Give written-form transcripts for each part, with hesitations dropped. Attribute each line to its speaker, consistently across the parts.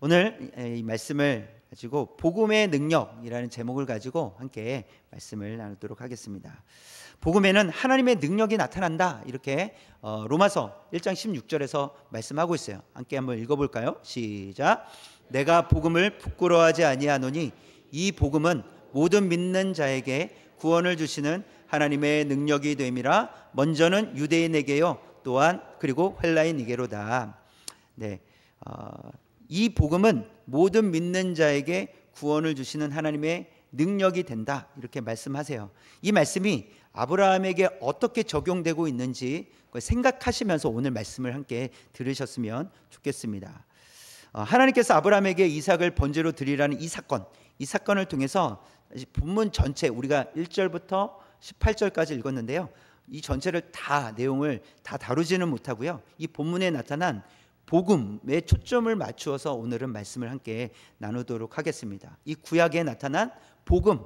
Speaker 1: 오늘 이 말씀을 가지고 복음의 능력이라는 제목을 가지고 함께 말씀을 나누도록 하겠습니다. 복음에는 하나님의 능력이 나타난다, 이렇게 로마서 1장 16절에서 말씀하고 있어요. 함께 한번 읽어볼까요? 시작. 내가 복음을 부끄러워하지 아니하노니 이 복음은 모든 믿는 자에게 구원을 주시는 하나님의 능력이 됨이라. 먼저는 유대인에게요, 또한 그리고 헬라인에게로다. 네, 이 복음은 모든 믿는 자에게 구원을 주시는 하나님의 능력이 된다, 이렇게 말씀하세요. 이 말씀이 아브라함에게 어떻게 적용되고 있는지 생각하시면서 오늘 말씀을 함께 들으셨으면 좋겠습니다. 하나님께서 아브라함에게 이삭을 번제로 드리라는 이 사건을 통해서 본문 전체, 우리가 1절부터 18절까지 읽었는데요, 이 전체를 다 내용을 다 다루지는 못하고요, 이 본문에 나타난 복음에 초점을 맞추어서 오늘은 말씀을 함께 나누도록 하겠습니다. 이 구약에 나타난 복음,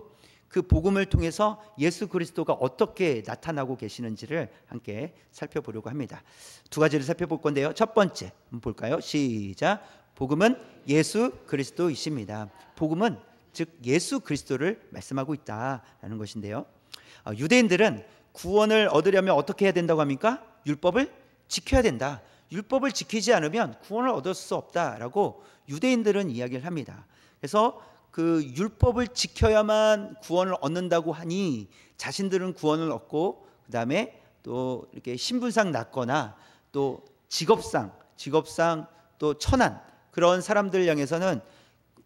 Speaker 1: 그 복음을 통해서 예수 그리스도가 어떻게 나타나고 계시는지를 함께 살펴보려고 합니다. 두 가지를 살펴볼 건데요, 첫 번째 한번 볼까요? 시작. 복음은 예수 그리스도이십니다. 복음은 즉 예수 그리스도를 말씀하고 있다라는 것인데요, 유대인들은 구원을 얻으려면 어떻게 해야 된다고 합니까? 율법을 지켜야 된다. 율법을 지키지 않으면 구원을 얻을 수 없다라고 유대인들은 이야기를 합니다. 그래서 그 율법을 지켜야만 구원을 얻는다고 하니 자신들은 구원을 얻고, 그 다음에 또 이렇게 신분상 낮거나 또 직업상 또 천한 그런 사람들 향해서는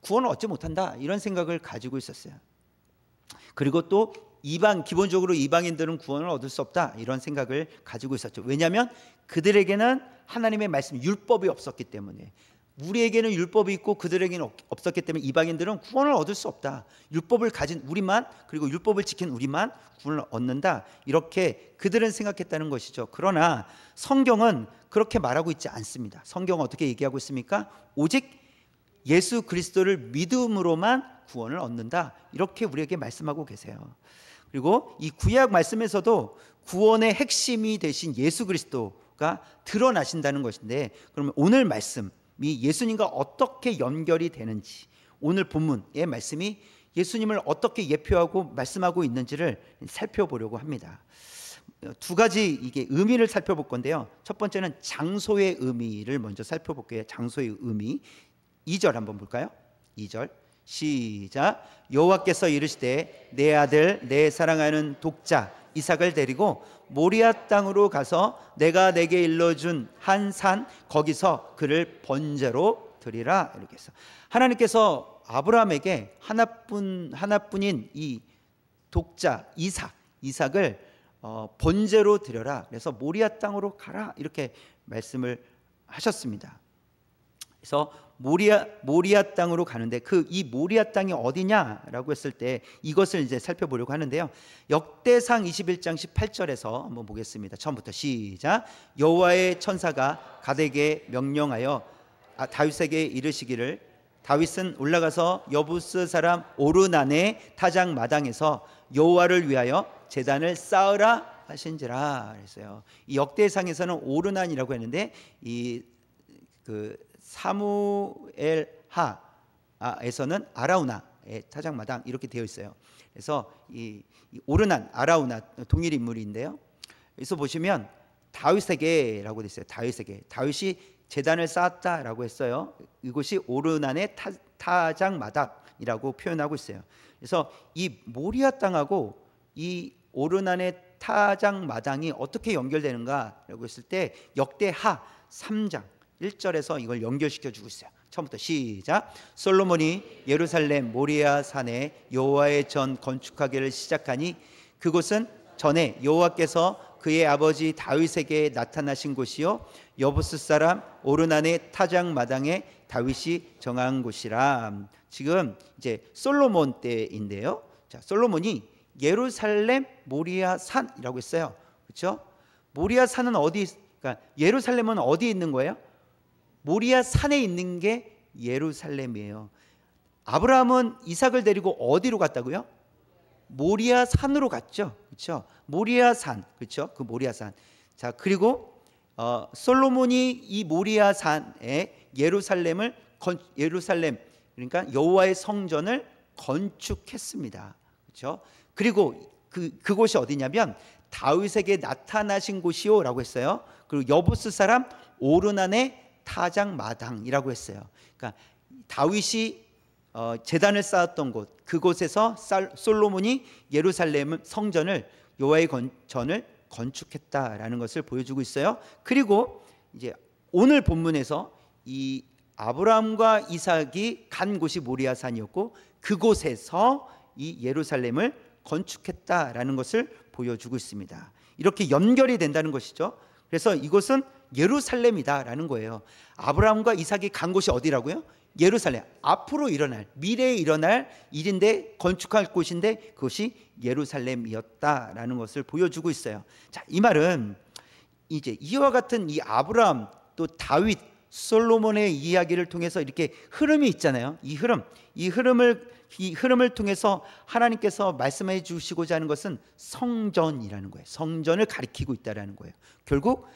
Speaker 1: 구원을 얻지 못한다, 이런 생각을 가지고 있었어요. 그리고 또 기본적으로 이방인들은 구원을 얻을 수 없다, 이런 생각을 가지고 있었죠. 왜냐하면 그들에게는 하나님의 말씀, 율법이 없었기 때문에. 우리에게는 율법이 있고 그들에게는 없었기 때문에 이방인들은 구원을 얻을 수 없다. 율법을 가진 우리만, 그리고 율법을 지킨 우리만 구원을 얻는다, 이렇게 그들은 생각했다는 것이죠. 그러나 성경은 그렇게 말하고 있지 않습니다. 성경은 어떻게 얘기하고 있습니까? 오직 예수 그리스도를 믿음으로만 구원을 얻는다, 이렇게 우리에게 말씀하고 계세요. 그리고 이 구약 말씀에서도 구원의 핵심이 되신 예수 그리스도가 드러나신다는 것인데, 그러면 오늘 말씀이 예수님과 어떻게 연결이 되는지, 오늘 본문의 말씀이 예수님을 어떻게 예표하고 말씀하고 있는지를 살펴보려고 합니다. 두 가지 이게 의미를 살펴볼 건데요, 첫 번째는 장소의 의미를 먼저 살펴볼게요. 장소의 의미. 2절 한번 볼까요? 2절 시작. 여호와께서 이르시되 내 아들 내 사랑하는 독자 이삭을 데리고 모리아 땅으로 가서 내가 내게 일러준 한 산 거기서 그를 번제로 드리라, 이렇게 해서 하나님께서 아브라함에게 하나뿐인 이 독자 이삭을 번제로 드려라, 그래서 모리아 땅으로 가라, 이렇게 말씀을 하셨습니다. 그래서 모리아 땅으로 가는데, 이 모리아 땅이 어디냐라고 했을 때 이것을 이제 살펴보려고 하는데요, 역대상 21장 18절에서 한번 보겠습니다. 처음부터 시작. 여호와의 천사가 갓에게 명령하여 다윗에게 이르시기를, 다윗은 올라가서 여부스 사람 오르난의 타작 마당에서 여호와를 위하여 제단을 쌓으라 하신지라 그랬어요. 이 역대상에서는 오르난이라고 했는데, 사무엘하에서는 아라우나의 타작마당, 이렇게 되어 있어요. 그래서 이 오르난, 아라우나 동일 인물인데요, 여기서 보시면 다윗에게라고 되어 있어요. 다윗이 제단을 쌓았다라고 했어요. 이곳이 오르난의 타작마당이라고 표현하고 있어요. 그래서 이 모리아 땅하고 이 오르난의 타작마당이 어떻게 연결되는가라고 했을 때 역대하 3장 1절에서 이걸 연결시켜 주고 있어요. 처음부터 시작. 솔로몬이 예루살렘 모리아 산에 여호와의 전 건축하기를 시작하니 그곳은 전에 여호와께서 그의 아버지 다윗에게 나타나신 곳이요 여부스 사람 오르난의 타작 마당에 다윗이 정한 곳이라. 지금 이제 솔로몬 때인데요, 자, 솔로몬이 예루살렘 모리아 산이라고 했어요. 그렇죠? 모리아 산은 그러니까 예루살렘은 어디에 있는 거예요? 모리아 산에 있는 게 예루살렘이에요. 아브라함은 이삭을 데리고 어디로 갔다고요? 모리아 산으로 갔죠. 그렇죠? 모리아 산, 그렇죠? 그 모리아 산. 자, 그리고 솔로몬이 이 모리아 산에 예루살렘을 예루살렘, 그러니까 여호와의 성전을 건축했습니다. 그렇죠? 그리고 그곳이 어디냐면 다윗에게 나타나신 곳이요라고 했어요. 그리고 여부스 사람 오르난의 타작 마당이라고 했어요. 그러니까 다윗이 제단을 쌓았던 곳, 그곳에서 솔로몬이 예루살렘 성전을, 여호와의 전을 건축했다라는 것을 보여주고 있어요. 그리고 이제 오늘 본문에서 이 아브라함과 이삭이 간 곳이 모리아산이었고 그곳에서 이 예루살렘을 건축했다라는 것을 보여주고 있습니다. 이렇게 연결이 된다는 것이죠. 그래서 이곳은 예루살렘이다라는 거예요. 아브라함과 이삭이 간 곳이 어디라고요? 예루살렘. 앞으로 일어날, 미래에 일어날 일인데, 건축할 곳인데 그것이 예루살렘이었다라는 것을 보여주고 있어요. 자, 이 말은 이제 이와 같은 이 아브라함, 또 다윗, 솔로몬의 이야기를 통해서 이렇게 흐름이 있잖아요. 이 흐름을 통해서 하나님께서 말씀해 주시고자 하는 것은 성전이라는 거예요. 성전을 가리키고 있다라는 거예요. 결국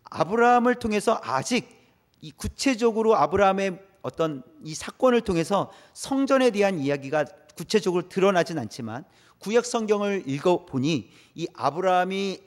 Speaker 1: 아브라함을 통해서, 아직 이 구체적으로 아브라함의 어떤 이 사건을 통해서 성전에 대한 이야기가 구체적으로 드러나진 않지만, 구약 성경을 읽어보니 이 아브라함이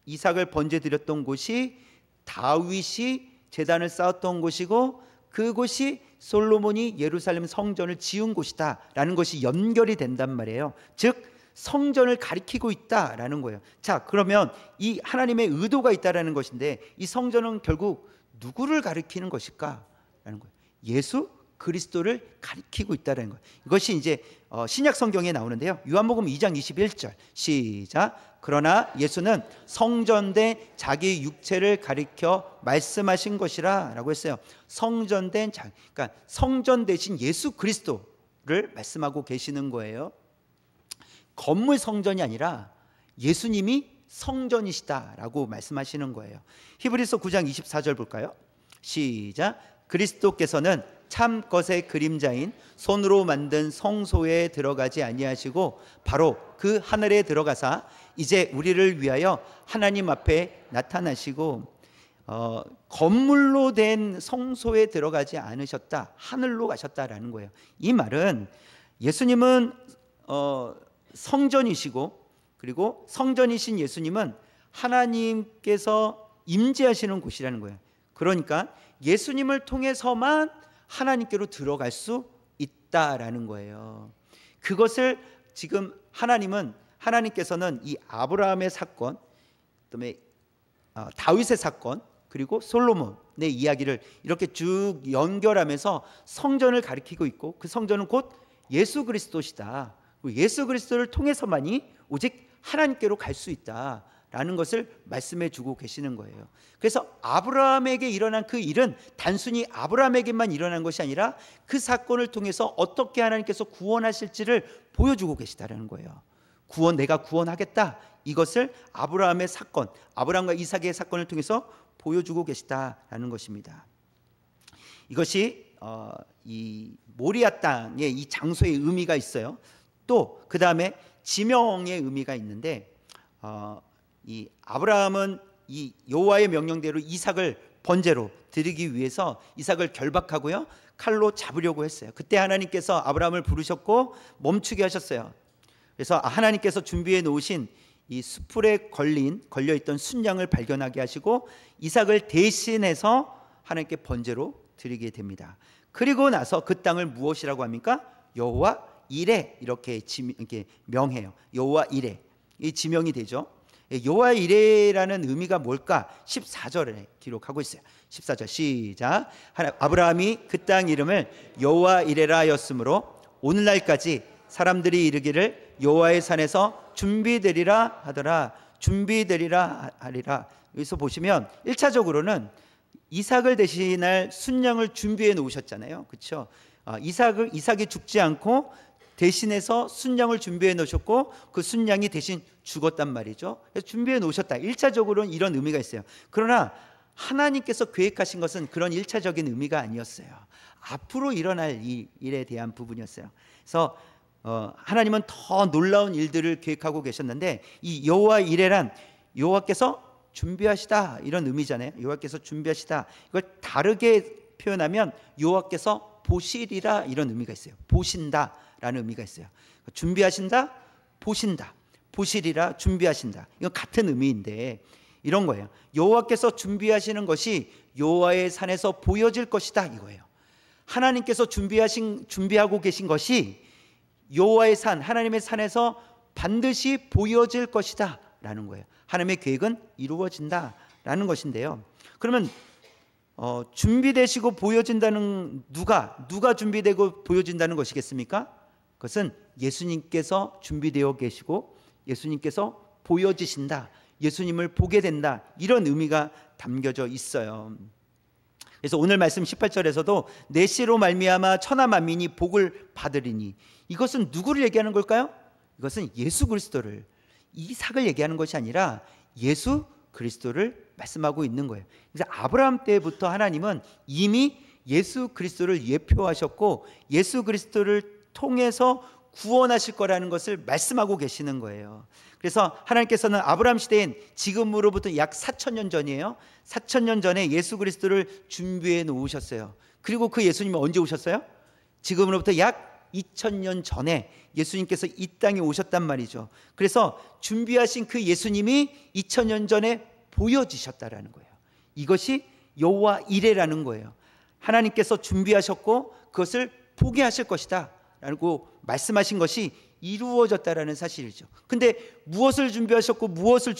Speaker 1: 이삭을 번제드렸던 곳이 다윗이 제단을 쌓았던 곳이고, 그곳이 솔로몬이 예루살렘 성전을 지은 곳이다라는 것이 연결이 된단 말이에요. 즉 성전을 가리키고 있다라는 거예요. 자, 그러면 이 하나님의 의도가 있다라는 것인데, 이 성전은 결국 누구를 가리키는 것일까라는 거예요. 예수 그리스도를 가리키고 있다는 거예요. 이것이 이제 신약 성경에 나오는데요. 요한복음 2장 21절 시작. 그러나 예수는 성전된 자기 육체를 가리켜 말씀하신 것이라 라고 했어요. 성전된 그러니까 성전 대신 예수 그리스도를 말씀하고 계시는 거예요. 건물 성전이 아니라 예수님이 성전이시다라고 말씀하시는 거예요. 히브리서 9장 24절 볼까요? 시작. 그리스도께서는 참 것의 그림자인 손으로 만든 성소에 들어가지 아니하시고 바로 그 하늘에 들어가사 이제 우리를 위하여 하나님 앞에 나타나시고, 건물로 된 성소에 들어가지 않으셨다, 하늘로 가셨다라는 거예요. 이 말은 예수님은 성전이시고, 그리고 성전이신 예수님은 하나님께서 임재하시는 곳이라는 거예요. 그러니까 예수님을 통해서만 하나님께로 들어갈 수 있다라는 거예요. 그것을 지금 하나님께서는 이 아브라함의 사건, 그다음에 다윗의 사건, 그리고 솔로몬의 이야기를 이렇게 쭉 연결하면서 성전을 가리키고 있고, 그 성전은 곧 예수 그리스도시다. 예수 그리스도를 통해서만이 오직 하나님께로 갈 수 있다라는 것을 말씀해 주고 계시는 거예요. 그래서 아브라함에게 일어난 그 일은 단순히 아브라함에게만 일어난 것이 아니라 그 사건을 통해서 어떻게 하나님께서 구원하실지를 보여주고 계시다라는 거예요. 내가 구원하겠다, 이것을 아브라함의 사건, 아브라함과 이삭의 사건을 통해서 보여주고 계시다라는 것입니다. 이것이 이 모리아 땅의 이 장소의 의미가 있어요. 또 그 다음에 지명의 의미가 있는데, 이 아브라함은 이 여호와의 명령대로 이삭을 번제로 드리기 위해서 이삭을 결박하고요, 칼로 잡으려고 했어요. 그때 하나님께서 아브라함을 부르셨고 멈추게 하셨어요. 그래서 하나님께서 준비해 놓으신 이 수풀에 걸려있던 순양을 발견하게 하시고 이삭을 대신해서 하나님께 번제로 드리게 됩니다. 그리고 나서 그 땅을 무엇이라고 합니까? 여호와 이레, 이렇게 명해요. 여호와 이레, 이 지명이 되죠. 여호와 이레라는 의미가 뭘까? 14절에 기록하고 있어요. 14절 시작. 아브라함이 그 땅 이름을 여호와 이레라 하였으므로 오늘날까지 사람들이 이르기를 여호와의 산에서 준비되리라 하더라. 준비되리라 하리라. 여기서 보시면 1차적으로는 이삭을 대신할 순양을 준비해 놓으셨잖아요. 그렇죠? 이삭이 죽지 않고 대신해서 순양을 준비해 놓으셨고, 그 순양이 대신 죽었단 말이죠. 그래서 준비해 놓으셨다. 1차적으로는 이런 의미가 있어요. 그러나 하나님께서 계획하신 것은 그런 1차적인 의미가 아니었어요. 앞으로 일어날 일에 대한 부분이었어요. 그래서 하나님은 더 놀라운 일들을 계획하고 계셨는데, 이 여호와 이레란 여호와께서 준비하시다, 이런 의미잖아요. 여호와께서 준비하시다. 이걸 다르게 표현하면 여호와께서 보시리라 이런 의미가 있어요. 보신다라는 의미가 있어요. 준비하신다, 보신다, 보시리라, 준비하신다. 이건 같은 의미인데 이런 거예요. 여호와께서 준비하시는 것이 여호와의 산에서 보여질 것이다 이거예요. 하나님께서 준비하고 계신 것이 여호와의 산, 하나님의 산에서 반드시 보여질 것이다 라는 거예요. 하나님의 계획은 이루어진다 라는 것인데요. 그러면 준비되시고 보여진다는 누가 준비되고 보여진다는 것이겠습니까? 그것은 예수님께서 준비되어 계시고 예수님께서 보여지신다, 예수님을 보게 된다, 이런 의미가 담겨져 있어요. 그래서 오늘 말씀 18절에서도 내 씨로 말미암아 천하 만민이 복을 받으리니, 이것은 누구를 얘기하는 걸까요? 이것은 예수 그리스도를, 이삭을 얘기하는 것이 아니라 예수 그리스도를 말씀하고 있는 거예요. 그래서 아브라함 때부터 하나님은 이미 예수 그리스도를 예표하셨고 예수 그리스도를 통해서 구원하실 거라는 것을 말씀하고 계시는 거예요. 그래서 하나님께서는 아브라함 시대엔 지금으로부터 약 4,000년 전이에요. 4,000년 전에 예수 그리스도를 준비해 놓으셨어요. 그리고 그 예수님은 언제 오셨어요? 지금으로부터 약 2,000년 전에 예수님께서 이 땅에 오셨단 말이죠. 그래서 준비하신 그 예수님이 2,000년 전에 보여지셨다라는 거예요. 이것이 여호와 이레라는 거예요. 하나님께서 준비하셨고 그것을 보게 하실 것이다 라고 말씀하신 것이 이루어졌다라는 사실이죠. 근데 무엇을 준비하셨고 무엇을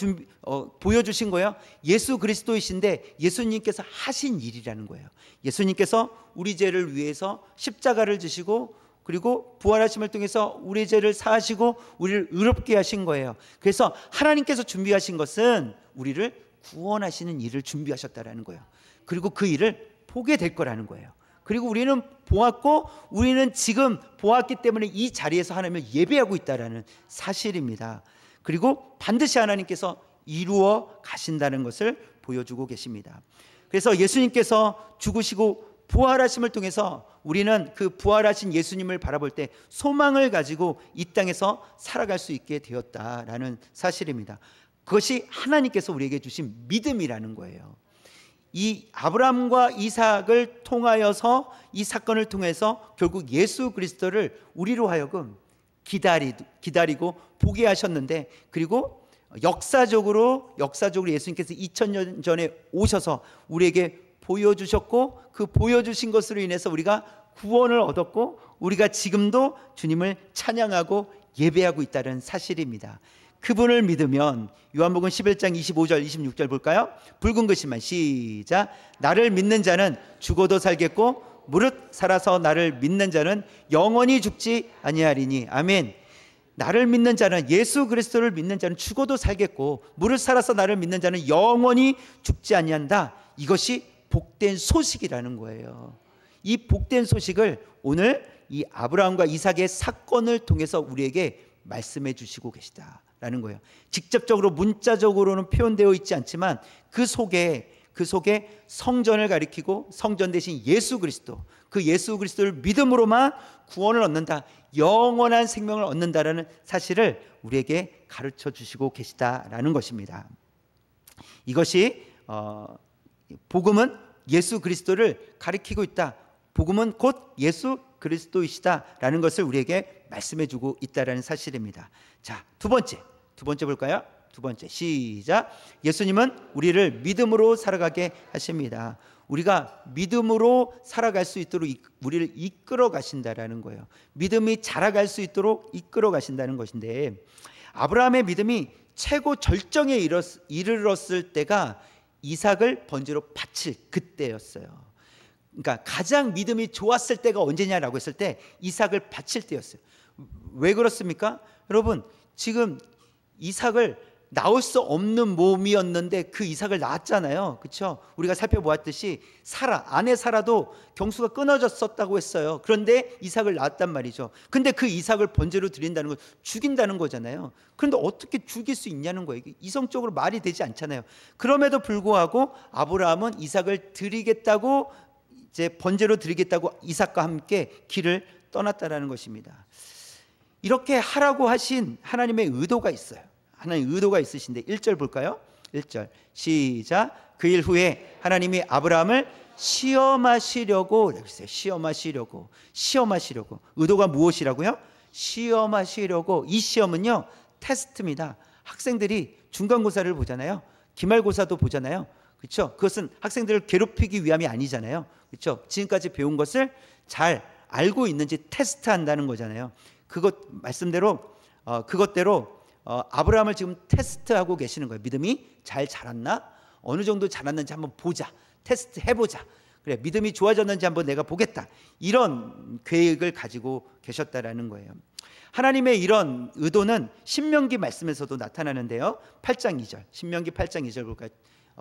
Speaker 1: 보여주신 거예요? 예수 그리스도이신데 예수님께서 하신 일이라는 거예요. 예수님께서 우리 죄를 위해서 십자가를 지시고 그리고 부활하심을 통해서 우리 죄를 사하시고 우리를 의롭게 하신 거예요. 그래서 하나님께서 준비하신 것은 우리를 구원하시는 일을 준비하셨다라는 거예요. 그리고 그 일을 보게 될 거라는 거예요. 그리고 우리는 보았고 우리는 지금 보았기 때문에 이 자리에서 하나님을 예배하고 있다라는 사실입니다. 그리고 반드시 하나님께서 이루어 가신다는 것을 보여주고 계십니다. 그래서 예수님께서 죽으시고 부활하심을 통해서 우리는 그 부활하신 예수님을 바라볼 때 소망을 가지고 이 땅에서 살아갈 수 있게 되었다라는 사실입니다. 그것이 하나님께서 우리에게 주신 믿음이라는 거예요. 이 아브라함과 이삭을 통하여서 이 사건을 통해서 결국 예수 그리스도를 우리로 하여금 기다리고 보게 하셨는데, 그리고 역사적으로 예수님께서 2000년 전에 오셔서 우리에게 보여주셨고 그 보여주신 것으로 인해서 우리가 구원을 얻었고 우리가 지금도 주님을 찬양하고 예배하고 있다는 사실입니다. 그분을 믿으면 요한복음 11장 25절 26절 볼까요? 붉은 글씨만 시작. 나를 믿는 자는 죽어도 살겠고 무릇 살아서 나를 믿는 자는 영원히 죽지 아니하리니. 아멘. 나를 믿는 자는, 예수 그리스도를 믿는 자는 죽어도 살겠고 무릇 살아서 나를 믿는 자는 영원히 죽지 아니한다. 이것이 복된 소식이라는 거예요. 이 복된 소식을 오늘 이 아브라함과 이삭의 사건을 통해서 우리에게 말씀해 주시고 계시다라는 거예요. 직접적으로 문자적으로는 표현되어 있지 않지만 그 속에 성전을 가리키고 성전 대신 예수 그리스도, 그 예수 그리스도를 믿음으로만 구원을 얻는다, 영원한 생명을 얻는다라는 사실을 우리에게 가르쳐 주시고 계시다라는 것입니다. 이것이 복음은 예수 그리스도를 가리키고 있다. 복음은 곧 예수 그리스도이시다라는 것을 우리에게 말씀해 주고 있다라는 사실입니다. 자, 두 번째 볼까요? 두 번째 시작. 예수님은 우리를 믿음으로 살아가게 하십니다. 우리가 믿음으로 살아갈 수 있도록 우리를 이끌어 가신다라는 거예요. 믿음이 자라갈 수 있도록 이끌어 가신다는 것인데, 아브라함의 믿음이 최고 절정에 이르렀을 때가 이삭을 번제로 바칠 그때였어요. 그러니까 가장 믿음이 좋았을 때가 언제냐라고 했을 때 이삭을 바칠 때였어요. 왜 그렇습니까? 여러분, 지금 이삭을 낳을 수 없는 몸이었는데 그 이삭을 낳았잖아요. 그렇죠? 우리가 살펴보았듯이 아내 사라도 경수가 끊어졌었다고 했어요. 그런데 이삭을 낳았단 말이죠. 근데 그 이삭을 번제로 드린다는 건 죽인다는 거잖아요. 그런데 어떻게 죽일 수 있냐는 거예요. 이성적으로 말이 되지 않잖아요. 그럼에도 불구하고 아브라함은 이삭을 드리겠다고, 이제 번제로 드리겠다고 이삭과 함께 길을 떠났다라는 것입니다. 이렇게 하라고 하신 하나님의 의도가 있어요. 하나님의 의도가 있으신데 1절 볼까요? 1절 시작. 그 일 후에 하나님이 아브라함을 시험하시려고. 시험하시려고. 의도가 무엇이라고요? 시험하시려고. 이 시험은요, 테스트입니다. 학생들이 중간고사를 보잖아요. 기말고사도 보잖아요. 그렇죠? 그것은 학생들을 괴롭히기 위함이 아니잖아요. 그렇죠? 지금까지 배운 것을 잘 알고 있는지 테스트한다는 거잖아요. 그것 말씀대로 그것대로 아브라함을 지금 테스트하고 계시는 거예요. 믿음이 잘 자랐나? 어느 정도 자랐는지 한번 보자. 테스트 해보자. 그래, 믿음이 좋아졌는지 한번 내가 보겠다. 이런 계획을 가지고 계셨다라는 거예요. 하나님의 이런 의도는 신명기 말씀에서도 나타나는데요. 8장 2절, 신명기 8장 2절 볼까요?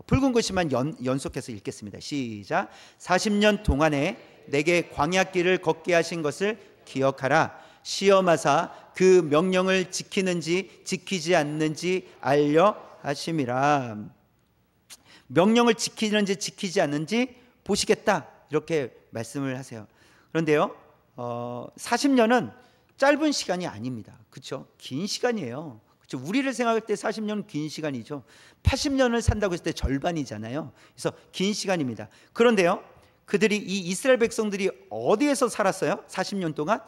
Speaker 1: 붉은 글씨만 연속해서 읽겠습니다. 시작. 40년 동안에 내게 광야길을 걷게 하신 것을 기억하라. 시험하사 그 명령을 지키는지 지키지 않는지 알려 하심이라. 명령을 지키는지 지키지 않는지 보시겠다, 이렇게 말씀을 하세요. 그런데요, 40년은 짧은 시간이 아닙니다. 그렇죠? 긴 시간이에요. 그렇죠? 우리를 생각할 때 40년은 긴 시간이죠. 80년을 산다고 했을 때 절반이잖아요. 그래서 긴 시간입니다. 그런데요, 그들이, 이 이스라엘 백성들이 어디에서 살았어요? 40년 동안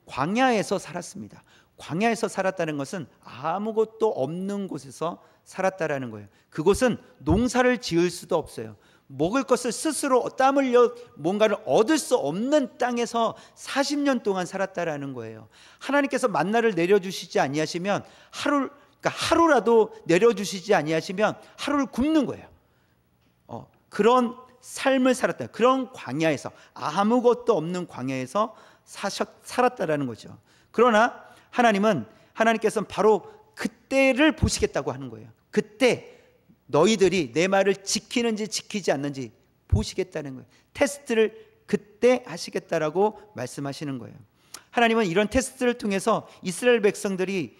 Speaker 1: 광야에서 살았습니다. 광야에서 살았다는 것은 아무것도 없는 곳에서 살았다라는 거예요. 그곳은 농사를 지을 수도 없어요. 먹을 것을 스스로 땀 흘려 뭔가를 얻을 수 없는 땅에서 40년 동안 살았다라는 거예요. 하나님께서 만나를 내려주시지 아니하시면 하루라도 내려주시지 아니하시면 하루를 굶는 거예요. 그런 삶을 살았다. 그런 광야에서, 아무것도 없는 광야에서 살았다라는 거죠. 그러나 하나님께서는 바로 그때를 보시겠다고 하는 거예요. 그때 너희들이 내 말을 지키는지 지키지 않는지 보시겠다는 거예요. 테스트를 그때 하시겠다라고 말씀하시는 거예요. 하나님은 이런 테스트를 통해서 이스라엘 백성들이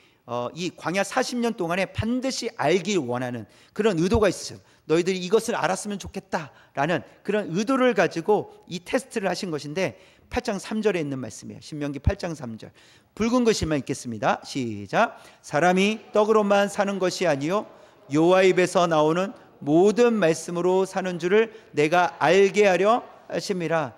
Speaker 1: 이 광야 40년 동안에 반드시 알길 원하는 그런 의도가 있어요. 너희들이 이것을 알았으면 좋겠다라는 그런 의도를 가지고 이 테스트를 하신 것인데, 8장 3절에 있는 말씀이에요. 신명기 8장 3절. 붉은 글씨만 읽겠습니다. 시작. 사람이 떡으로만 사는 것이 아니요 여호와 입에서 나오는 모든 말씀으로 사는 줄을 내가 알게 하려 하심이라.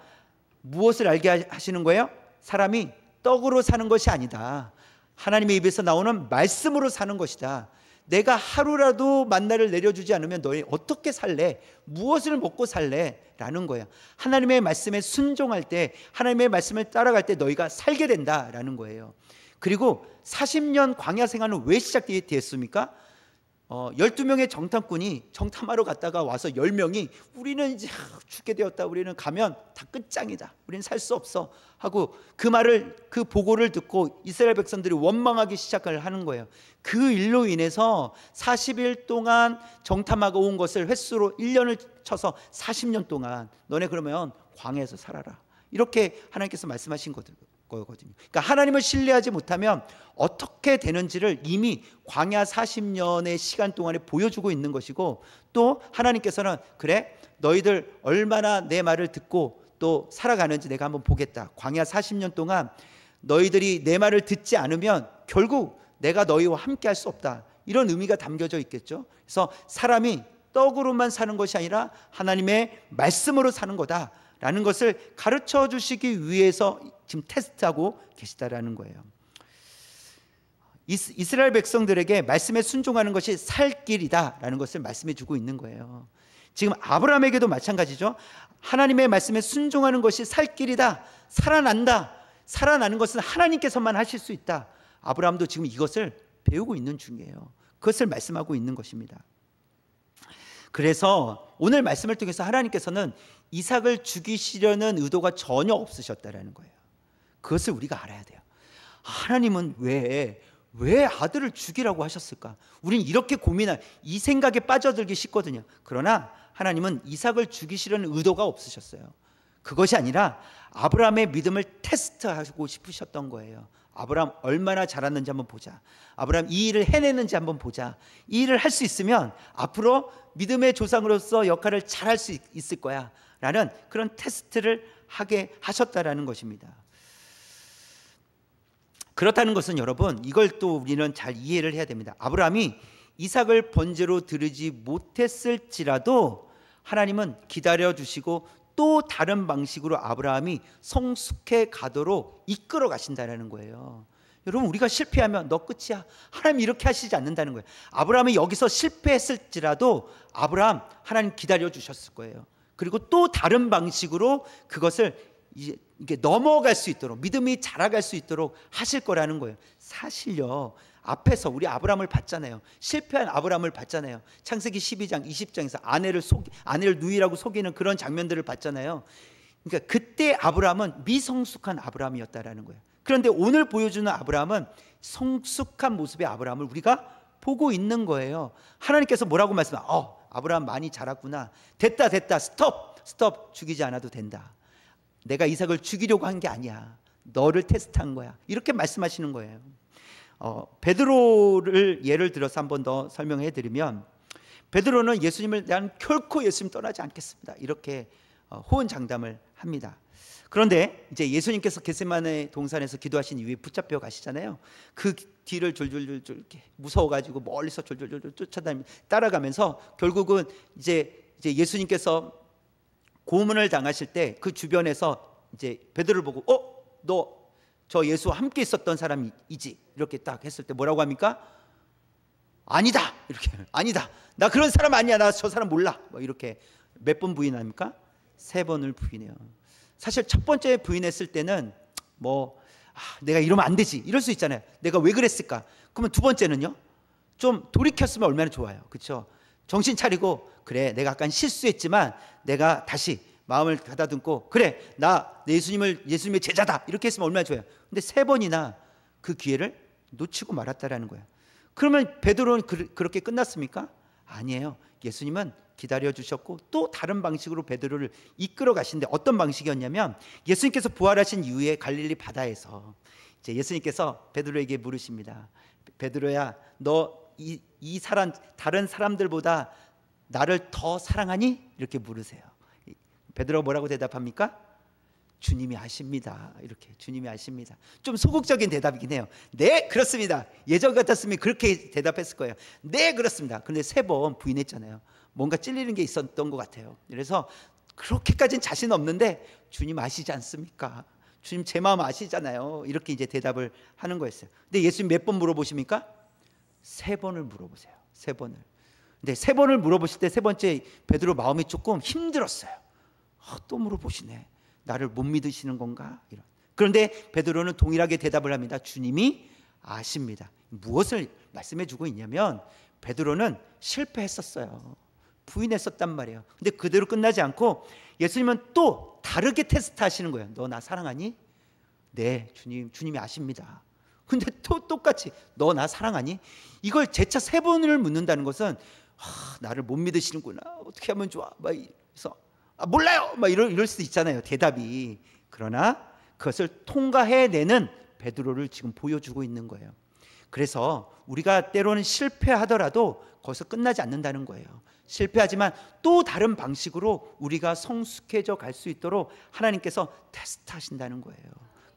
Speaker 1: 무엇을 알게 하시는 거예요? 사람이 떡으로 사는 것이 아니다. 하나님의 입에서 나오는 말씀으로 사는 것이다. 내가 하루라도 만나를 내려주지 않으면 너희 어떻게 살래? 무엇을 먹고 살래? 라는 거예요. 하나님의 말씀에 순종할 때, 하나님의 말씀을 따라갈 때 너희가 살게 된다라는 거예요. 그리고 40년 광야 생활은 왜 시작되었습니까? 12명의 정탐꾼이 정탐하러 갔다가 와서 10명이 우리는 이제 죽게 되었다, 우리는 가면 다 끝장이다, 우리는 살 수 없어 하고 그 보고를 듣고 이스라엘 백성들이 원망하기 시작을 하는 거예요. 그 일로 인해서 40일 동안 정탐하고 온 것을 횟수로 1년을 쳐서 40년 동안 너네 그러면 광야에서 살아라, 이렇게 하나님께서 말씀하신 거거든요. 그러니까 하나님을 신뢰하지 못하면 어떻게 되는지를 이미 광야 40년의 시간 동안에 보여주고 있는 것이고, 또 하나님께서는 그래, 너희들 얼마나 내 말을 듣고 또 살아가는지 내가 한번 보겠다. 광야 40년 동안 너희들이 내 말을 듣지 않으면 결국 내가 너희와 함께 할 수 없다, 이런 의미가 담겨져 있겠죠. 그래서 사람이 떡으로만 사는 것이 아니라 하나님의 말씀으로 사는 거다 라는 것을 가르쳐 주시기 위해서 지금 테스트하고 계시다라는 거예요. 이스라엘 백성들에게 말씀에 순종하는 것이 살 길이다라는 것을 말씀해 주고 있는 거예요. 지금 아브라함에게도 마찬가지죠. 하나님의 말씀에 순종하는 것이 살 길이다, 살아난다. 살아나는 것은 하나님께서만 하실 수 있다. 아브라함도 지금 이것을 배우고 있는 중이에요. 그것을 말씀하고 있는 것입니다. 그래서 오늘 말씀을 통해서 하나님께서는 이삭을 죽이시려는 의도가 전혀 없으셨다라는 거예요. 그것을 우리가 알아야 돼요. 하나님은 왜 아들을 죽이라고 하셨을까? 우리는 이렇게 이 생각에 빠져들기 쉽거든요. 그러나 하나님은 이삭을 죽이시려는 의도가 없으셨어요. 그것이 아니라 아브라함의 믿음을 테스트하고 싶으셨던 거예요. 아브라함 얼마나 잘했는지 한번 보자. 아브라함 이 일을 해내는지 한번 보자. 이 일을 할 수 있으면 앞으로 믿음의 조상으로서 역할을 잘할 수 있을 거야 라는 그런 테스트를 하게 하셨다라는 것입니다. 그렇다는 것은 여러분, 이걸 또 우리는 잘 이해를 해야 됩니다. 아브라함이 이삭을 번제로 드리지 못했을지라도 하나님은 기다려 주시고 또 다른 방식으로 아브라함이 성숙해 가도록 이끌어 가신다는 거예요. 여러분, 우리가 실패하면 너 끝이야, 하나님 이렇게 하시지 않는다는 거예요. 아브라함이 여기서 실패했을지라도 아브라함, 하나님 기다려 주셨을 거예요. 그리고 또 다른 방식으로 그것을 이게 넘어갈 수 있도록, 믿음이 자라갈 수 있도록 하실 거라는 거예요. 사실요, 앞에서 우리 아브라함을 봤잖아요. 실패한 아브라함을 봤잖아요. 창세기 12장 20장에서 아내를 누이라고 속이는 그런 장면들을 봤잖아요. 그러니까 그때 아브라함은 미성숙한 아브라함이었다라는 거예요. 그런데 오늘 보여주는 아브라함은 성숙한 모습의 아브라함을 우리가 보고 있는 거예요. 하나님께서 뭐라고 말씀하세요? 아브라함 많이 자랐구나, 됐다, 스톱, 죽이지 않아도 된다. 내가 이삭을 죽이려고 한 게 아니야, 너를 테스트한 거야, 이렇게 말씀하시는 거예요. 베드로를 예를 들어서 한 번 더 설명해 드리면, 베드로는 예수님을, 난 결코 예수님 떠나지 않겠습니다, 이렇게 호언장담을 합니다. 그런데 이제 예수님께서 겟세마네 동산에서 기도하신 이후에 붙잡혀 가시잖아요. 그 뒤를 졸졸졸 이렇게 무서워가지고 멀리서 졸졸졸 따라가면서 결국은 이제 예수님께서 고문을 당하실 때 그 주변에서 이제 베드로를 보고 너 저 예수와 함께 있었던 사람이지, 이렇게 딱 했을 때 뭐라고 합니까? 아니다, 이렇게. 아니다, 나 그런 사람 아니야, 나 저 사람 몰라, 뭐 이렇게. 몇 번 부인합니까? 3번을 부인해요. 사실 첫 번째 부인했을 때는 내가 이러면 안 되지, 이럴 수 있잖아요. 내가 왜 그랬을까? 그러면 두 번째는요, 좀 돌이켰으면 얼마나 좋아요, 그렇죠? 정신 차리고, 그래, 내가 약간 실수했지만 내가 다시 마음을 가다듬고, 그래, 나 예수님의 제자다, 이렇게 했으면 얼마나 좋아요. 근데 3번이나 그 기회를 놓치고 말았다라는 거예요. 그러면 베드로는 그렇게 끝났습니까? 아니에요. 예수님은 기다려 주셨고 또 다른 방식으로 베드로를 이끌어 가시는데, 어떤 방식이었냐면, 예수님께서 부활하신 이후에 갈릴리 바다에서 이제 예수님께서 베드로에게 물으십니다. 베드로야, 너 이 사람, 다른 사람들보다 나를 더 사랑하니? 이렇게 물으세요. 베드로가 뭐라고 대답합니까? 주님이 아십니다, 이렇게. 주님이 아십니다. 좀 소극적인 대답이긴 해요. 네, 그렇습니다. 예전 같았으면 그렇게 대답했을 거예요. 네, 그렇습니다. 그런데 3번 부인했잖아요. 뭔가 찔리는 게 있었던 것 같아요. 그래서 그렇게까지는 자신 없는데, 주님 아시지 않습니까? 주님 제 마음 아시잖아요, 이렇게 이제 대답을 하는 거였어요. 근데 예수님 몇 번 물어보십니까? 3번을 물어보세요. 3번을. 근데 3번을 물어보실 때 세 번째 베드로 마음이 조금 힘들었어요. 또 물어보시네, 나를 못 믿으시는 건가? 이런. 그런데 베드로는 동일하게 대답을 합니다. 주님이 아십니다. 무엇을 말씀해 주고 있냐면, 베드로는 실패했었어요. 부인했었단 말이에요. 근데 그대로 끝나지 않고 예수님은 또 다르게 테스트 하시는 거예요. 너 나 사랑하니? 네, 주님이 아십니다. 근데 또 똑같이 너 나 사랑하니? 이걸 재차 3번을 묻는다는 것은 나를 못 믿으시는구나, 어떻게 하면 좋아, 막 그래서 몰라요, 막 이럴 수도 있잖아요, 대답이. 그러나 그것을 통과해내는 베드로를 지금 보여주고 있는 거예요. 그래서 우리가 때로는 실패하더라도 거기서 끝나지 않는다는 거예요. 실패하지만 또 다른 방식으로 우리가 성숙해져 갈 수 있도록 하나님께서 테스트하신다는 거예요.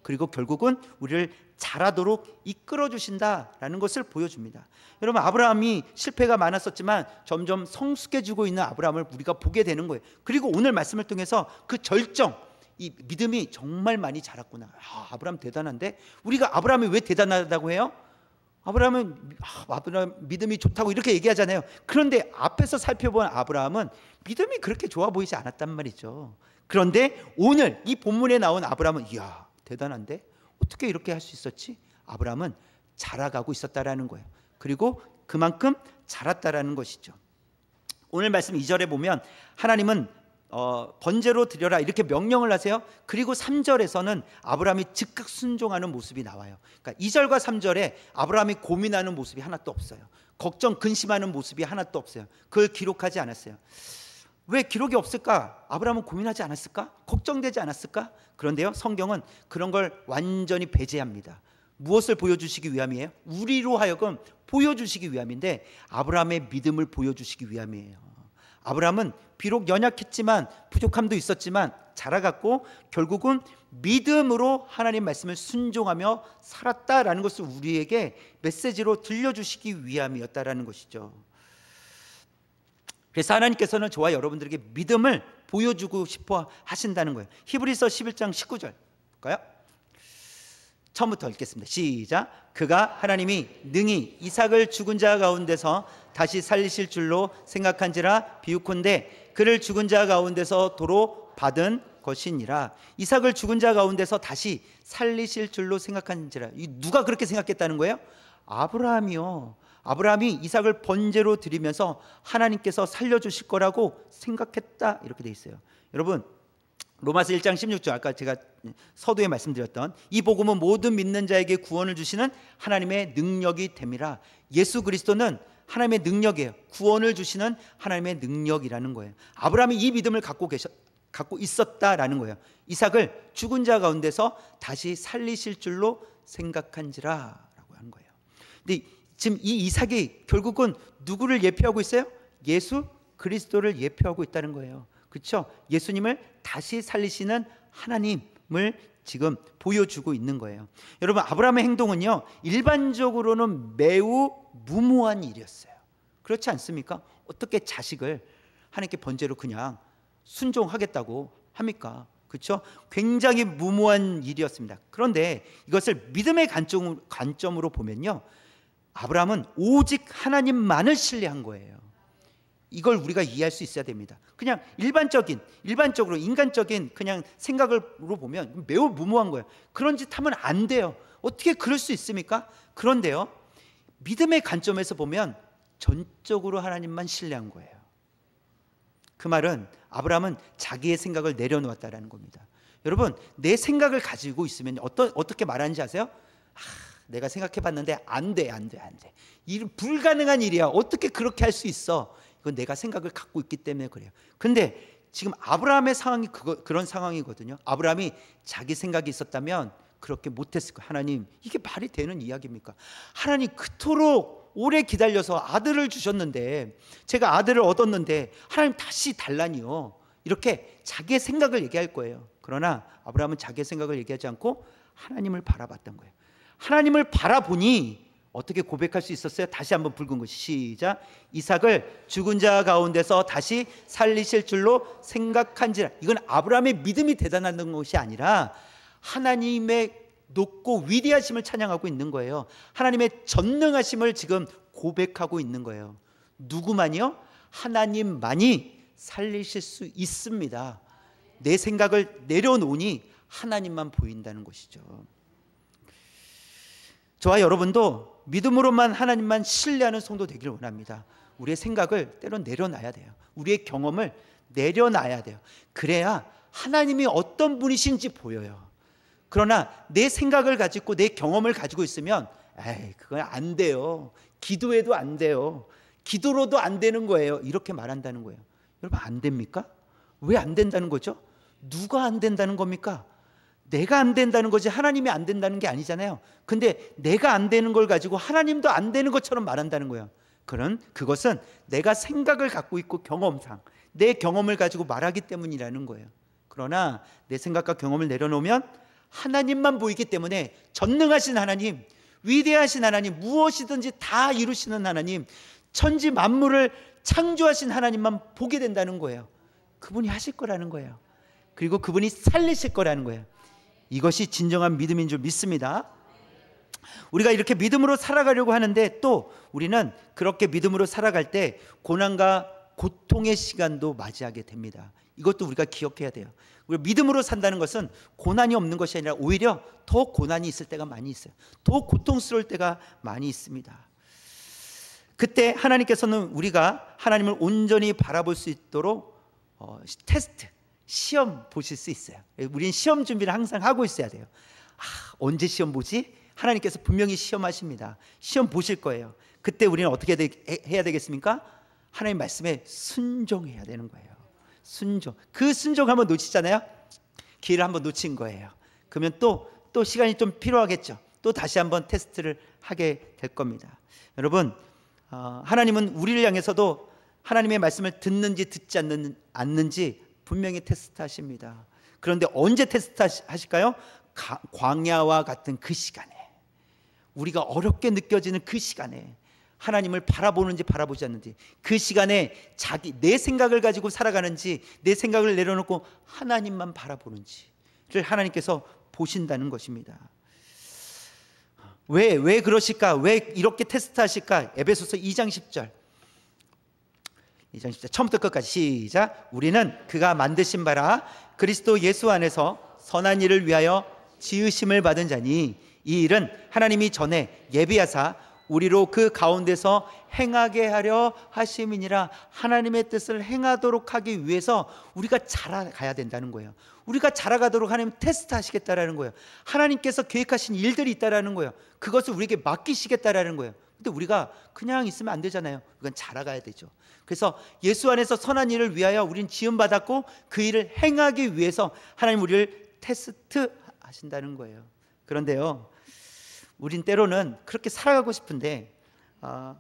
Speaker 1: 그리고 결국은 우리를 자라도록 이끌어 주신다라는 것을 보여줍니다. 여러분, 아브라함이 실패가 많았었지만 점점 성숙해지고 있는 아브라함을 우리가 보게 되는 거예요. 그리고 오늘 말씀을 통해서 그 절정, 이 믿음이 정말 많이 자랐구나. 아브라함 대단한데? 우리가 아브라함이 왜 대단하다고 해요? 아브라함은 아브라함 믿음이 좋다고 이렇게 얘기하잖아요. 그런데 앞에서 살펴본 아브라함은 믿음이 그렇게 좋아 보이지 않았단 말이죠. 그런데 오늘 이 본문에 나온 아브라함은, 이야, 대단한데? 어떻게 이렇게 할 수 있었지? 아브라함은 자라가고 있었다라는 거예요. 그리고 그만큼 자랐다라는 것이죠. 오늘 말씀 2절에 보면 하나님은 번제로 드려라, 이렇게 명령을 하세요. 그리고 3절에서는 아브라함이 즉각 순종하는 모습이 나와요. 그러니까 2절과 3절에 아브라함이 고민하는 모습이 하나도 없어요. 걱정, 근심하는 모습이 하나도 없어요. 그걸 기록하지 않았어요. 왜 기록이 없을까? 아브라함은 고민하지 않았을까? 걱정되지 않았을까? 그런데요, 성경은 그런 걸 완전히 배제합니다. 무엇을 보여주시기 위함이에요? 우리로 하여금 보여주시기 위함인데, 아브라함의 믿음을 보여주시기 위함이에요. 아브라함은 비록 연약했지만, 부족함도 있었지만 자라갔고 결국은 믿음으로 하나님 말씀을 순종하며 살았다라는 것을 우리에게 메시지로 들려주시기 위함이었다라는 것이죠. 그래서 하나님께서는 저와 여러분들에게 믿음을 보여주고 싶어 하신다는 거예요. 히브리서 11장 19절 볼까요? 처음부터 읽겠습니다. 시작. 그가 하나님이 능히 이삭을 죽은 자 가운데서 다시 살리실 줄로 생각한지라 비유컨대 그를 죽은 자 가운데서 도로 받은 것이니라. 이삭을 죽은 자 가운데서 다시 살리실 줄로 생각한지라. 누가 그렇게 생각했다는 거예요? 아브라함이요. 아브라함이 이삭을 번제로 드리면서 하나님께서 살려주실 거라고 생각했다, 이렇게 돼 있어요. 여러분, 로마서 1장 16절, 아까 제가 서두에 말씀드렸던 이 복음은 모든 믿는 자에게 구원을 주시는 하나님의 능력이 됨이라. 예수 그리스도는 하나님의 능력이에요. 구원을 주시는 하나님의 능력이라는 거예요. 아브라함이 이 믿음을 갖고 있었다라는 거예요. 이삭을 죽은 자 가운데서 다시 살리실 줄로 생각한지라 라고 하는 거예요. 근데 지금 이 이삭이 결국은 누구를 예표하고 있어요? 예수 그리스도를 예표하고 있다는 거예요. 그렇죠? 예수님을 다시 살리시는 하나님을 지금 보여주고 있는 거예요. 여러분, 아브라함의 행동은요, 일반적으로는 매우 무모한 일이었어요. 그렇지 않습니까? 어떻게 자식을 하나님께 번제로 그냥 순종하겠다고 합니까? 그렇죠? 굉장히 무모한 일이었습니다. 그런데 이것을 믿음의 관점으로 보면요, 아브라함은 오직 하나님만을 신뢰한 거예요. 이걸 우리가 이해할 수 있어야 됩니다. 그냥 일반적으로 인간적인 그냥 생각으로 보면 매우 무모한 거예요. 그런 짓 하면 안 돼요. 어떻게 그럴 수 있습니까? 그런데요, 믿음의 관점에서 보면 전적으로 하나님만 신뢰한 거예요. 그 말은 아브라함은 자기의 생각을 내려놓았다라는 겁니다. 여러분, 내 생각을 가지고 있으면 어떻게 말하는지 아세요? 내가 생각해봤는데 안 돼. 이 불가능한 일이야. 어떻게 그렇게 할 수 있어? 이건 내가 생각을 갖고 있기 때문에 그래요. 근데 지금 아브라함의 상황이 그런 상황이거든요. 아브라함이 자기 생각이 있었다면 그렇게 못했을 거예요. 하나님, 이게 말이 되는 이야기입니까? 하나님, 그토록 오래 기다려서 아들을 주셨는데, 제가 아들을 얻었는데 하나님 다시 달라니요. 이렇게 자기의 생각을 얘기할 거예요. 그러나 아브라함은 자기의 생각을 얘기하지 않고 하나님을 바라봤던 거예요. 하나님을 바라보니 어떻게 고백할 수 있었어요? 다시 한번 붉은 것이 시작. 이삭을 죽은 자 가운데서 다시 살리실 줄로 생각한지라. 이건 아브라함의 믿음이 대단한 것이 아니라 하나님의 높고 위대하심을 찬양하고 있는 거예요. 하나님의 전능하심을 지금 고백하고 있는 거예요. 누구만이요? 하나님만이 살리실 수 있습니다. 내 생각을 내려놓으니 하나님만 보인다는 것이죠. 저와 여러분도 믿음으로만 하나님만 신뢰하는 성도 되기를 원합니다. 우리의 생각을 때론 내려놔야 돼요. 우리의 경험을 내려놔야 돼요. 그래야 하나님이 어떤 분이신지 보여요. 그러나 내 생각을 가지고 내 경험을 가지고 있으면 그건 안 돼요. 기도해도 안 돼요. 기도로도 안 되는 거예요. 이렇게 말한다는 거예요. 여러분, 안 됩니까? 왜 안 된다는 거죠? 누가 안 된다는 겁니까? 내가 안 된다는 거지 하나님이 안 된다는 게 아니잖아요. 근데 내가 안 되는 걸 가지고 하나님도 안 되는 것처럼 말한다는 거예요. 그것은 내가 생각을 갖고 있고 경험상 내 경험을 가지고 말하기 때문이라는 거예요. 그러나 내 생각과 경험을 내려놓으면 하나님만 보이기 때문에 전능하신 하나님, 위대하신 하나님, 무엇이든지 다 이루시는 하나님, 천지 만물을 창조하신 하나님만 보게 된다는 거예요. 그분이 하실 거라는 거예요. 그리고 그분이 살리실 거라는 거예요. 이것이 진정한 믿음인 줄 믿습니다. 우리가 이렇게 믿음으로 살아가려고 하는데 또 우리는 그렇게 믿음으로 살아갈 때 고난과 고통의 시간도 맞이하게 됩니다. 이것도 우리가 기억해야 돼요. 우리가 믿음으로 산다는 것은 고난이 없는 것이 아니라 오히려 더 고난이 있을 때가 많이 있어요. 더 고통스러울 때가 많이 있습니다. 그때 하나님께서는 우리가 하나님을 온전히 바라볼 수 있도록 테스트, 시험 보실 수 있어요. 우리는 시험 준비를 항상 하고 있어야 돼요. 언제 시험 보지? 하나님께서 분명히 시험하십니다. 시험 보실 거예요. 그때 우리는 어떻게 해야 되겠습니까? 하나님 말씀에 순종해야 되는 거예요. 순종. 그 순종 한번 놓치잖아요. 기회를 한번 놓친 거예요. 그러면 또 시간이 좀 필요하겠죠. 또 다시 한번 테스트를 하게 될 겁니다. 여러분, 하나님은 우리를 향해서도 하나님의 말씀을 듣는지 듣지 않는지 분명히 테스트하십니다. 그런데 언제 테스트하실까요? 광야와 같은 그 시간에, 우리가 어렵게 느껴지는 그 시간에 하나님을 바라보는지 바라보지 않는지, 그 시간에 내 생각을 가지고 살아가는지, 내 생각을 내려놓고 하나님만 바라보는지를 하나님께서 보신다는 것입니다. 왜 그러실까? 왜 이렇게 테스트하실까? 에베소서 2장 10절 처음부터 끝까지 시작. 우리는 그가 만드신 바라 그리스도 예수 안에서 선한 일을 위하여 지으심을 받은 자니, 이 일은 하나님이 전에 예비하사 우리로 그 가운데서 행하게 하려 하심이니라. 하나님의 뜻을 행하도록 하기 위해서 우리가 자라가야 된다는 거예요. 우리가 자라가도록 하나님 테스트하시겠다라는 거예요. 하나님께서 계획하신 일들이 있다라는 거예요. 그것을 우리에게 맡기시겠다라는 거예요. 근데 우리가 그냥 있으면 안 되잖아요. 이건 자라가야 되죠. 그래서 예수 안에서 선한 일을 위하여 우린 지음받았고, 그 일을 행하기 위해서 하나님 우리를 테스트하신다는 거예요. 그런데요, 우린 때로는 그렇게 살아가고 싶은데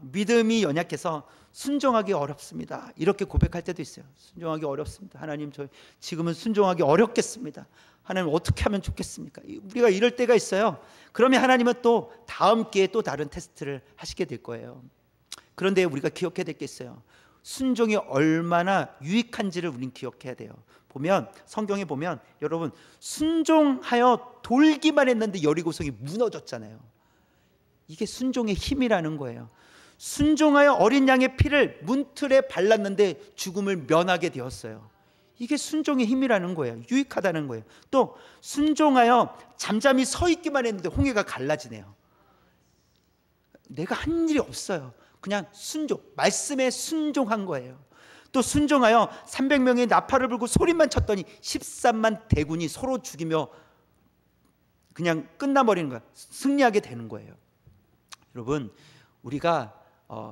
Speaker 1: 믿음이 연약해서 순종하기 어렵습니다, 이렇게 고백할 때도 있어요. 순종하기 어렵습니다. 하나님, 저 지금은 순종하기 어렵겠습니다. 하나님, 어떻게 하면 좋겠습니까? 우리가 이럴 때가 있어요. 그러면 하나님은 또 다음 기회에 또 다른 테스트를 하시게 될 거예요. 그런데 우리가 기억해야 될 게 있어요. 순종이 얼마나 유익한지를 우린 기억해야 돼요. 성경에 보면 여러분, 순종하여 돌기만 했는데 여리고성이 무너졌잖아요. 이게 순종의 힘이라는 거예요. 순종하여 어린 양의 피를 문틀에 발랐는데 죽음을 면하게 되었어요. 이게 순종의 힘이라는 거예요. 유익하다는 거예요. 또 순종하여 잠잠히 서 있기만 했는데 홍해가 갈라지네요. 내가 한 일이 없어요. 그냥 말씀에 순종한 거예요. 또 순종하여 300명의 나팔을 불고 소리만 쳤더니 13만 대군이 서로 죽이며 그냥 끝나버리는 거예요. 승리하게 되는 거예요. 여러분, 우리가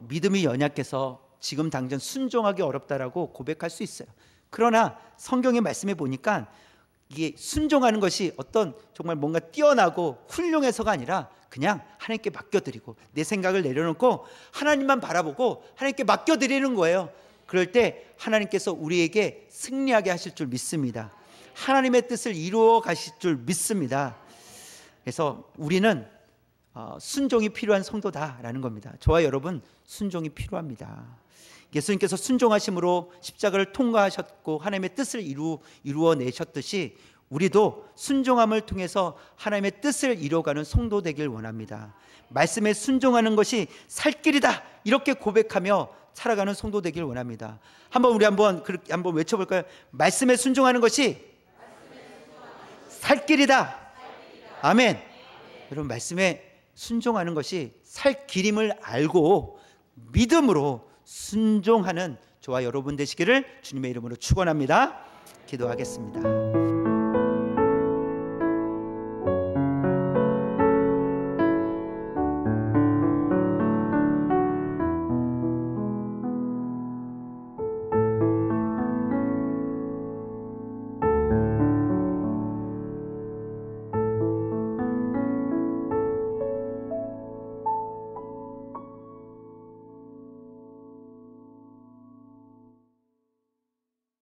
Speaker 1: 믿음이 연약해서 지금 당장 순종하기 어렵다라고 고백할 수 있어요. 그러나 성경의 말씀에 보니까 이게 순종하는 것이 어떤 정말 뭔가 뛰어나고 훌륭해서가 아니라 그냥 하나님께 맡겨드리고, 내 생각을 내려놓고 하나님만 바라보고 하나님께 맡겨드리는 거예요. 그럴 때 하나님께서 우리에게 승리하게 하실 줄 믿습니다. 하나님의 뜻을 이루어 가실 줄 믿습니다. 그래서 우리는 순종이 필요한 성도다라는 겁니다. 저와 여러분, 순종이 필요합니다. 예수님께서 순종하심으로 십자가를 통과하셨고 하나님의 뜻을 이루어내셨듯이 우리도 순종함을 통해서 하나님의 뜻을 이루어가는 성도 되길 원합니다. 말씀에 순종하는 것이 살 길이다, 이렇게 고백하며 살아가는 성도 되길 원합니다. 우리 한번 외쳐볼까요? 말씀에 순종하는 것이 살 길이다. 아멘. 여러분, 말씀에 순종하는 것이 살 길임을 알고 믿음으로 순종하는 저와 여러분 되시기를 주님의 이름으로 축원합니다. 기도하겠습니다.